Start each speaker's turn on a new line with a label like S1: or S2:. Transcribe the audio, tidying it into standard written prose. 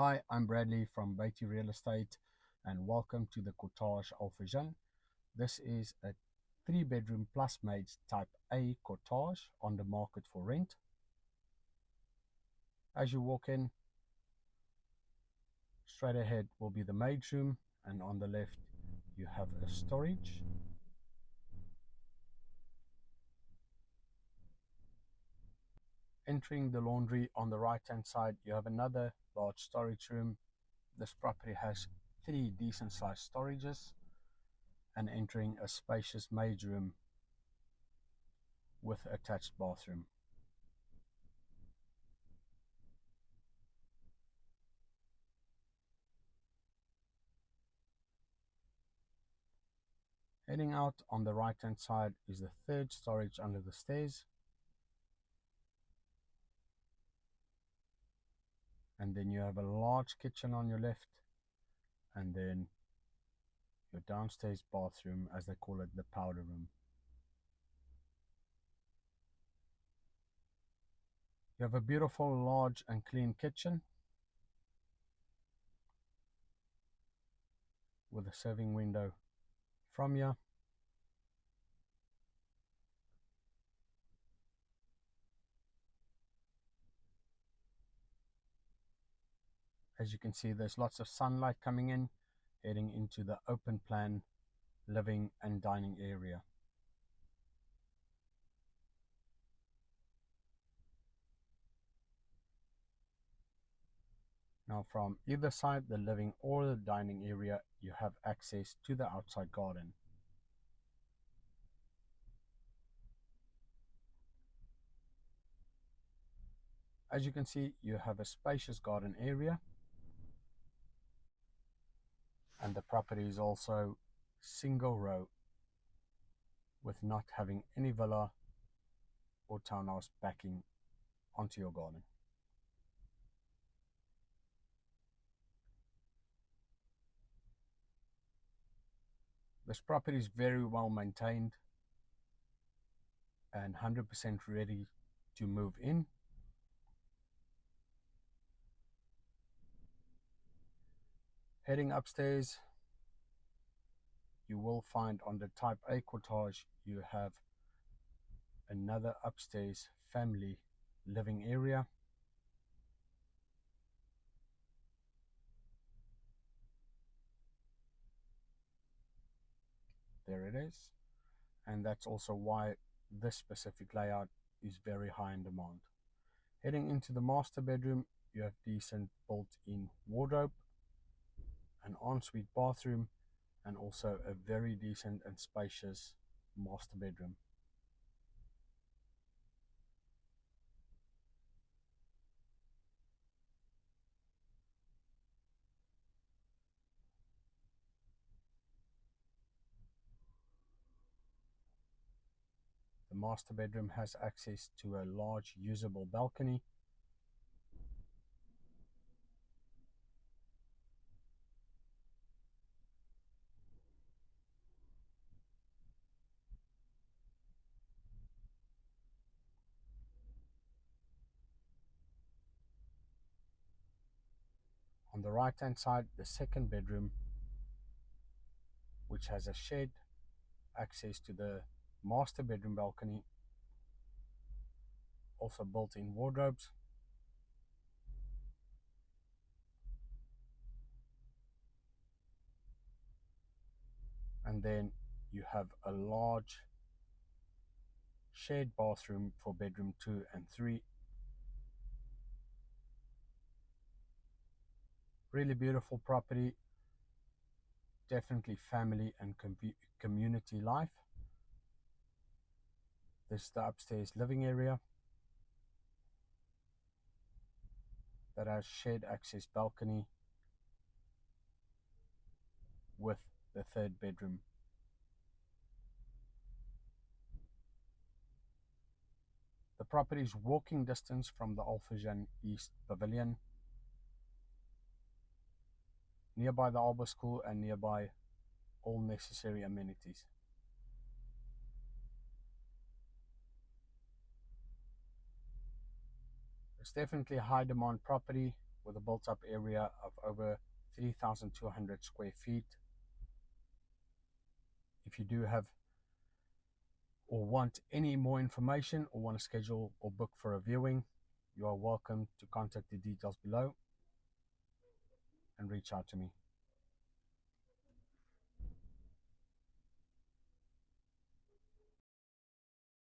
S1: Hi, I'm Bradley from BAYTI Real Estate and welcome to the Cottage Al Furjan. This is a 3-bedroom plus maids type A cottage on the market for rent. As you walk in, straight ahead will be the maid's room, and on the left you have a storage. Entering the laundry on the right hand side, you have another large storage room. This property has 3 decent sized storages, and entering a spacious maid's room with attached bathroom. Heading out on the right hand side is the 3rd storage under the stairs, and then you have a large kitchen on your left, and then your downstairs bathroom, as they call it, the powder room. You have a beautiful, large and clean kitchen with a serving window from here. As you can see, there's lots of sunlight coming in, heading into the open plan living and dining area. Now from either side, the living or the dining area, you have access to the outside garden. As you can see, you have a spacious garden area, and the property is also single row, with not having any villa or townhouse backing onto your garden. This property is very well maintained and 100% ready to move in. Heading upstairs, you will find on the type A cottage you have another upstairs family living area. There it is, and that's also why this specific layout is very high in demand. Heading into the master bedroom, you have decent built-in wardrobe, an ensuite bathroom, and also a very decent and spacious master bedroom. The master bedroom has access to a large usable balcony. On the right hand side, the 2nd bedroom, which has a shed, access to the master bedroom balcony, also built-in wardrobes. And then you have a large shared bathroom for bedroom 2 and 3. Really beautiful property, definitely family and community life. This is the upstairs living area that has shared access balcony with the 3rd bedroom. The property is walking distance from the Al Furjan East Pavilion, nearby the Alba School and nearby all necessary amenities. It's definitely a high demand property with a built-up area of over 3,200 square feet. If you do have or want any more information or want to schedule or book for a viewing, you are welcome to contact the details below and reach out to me.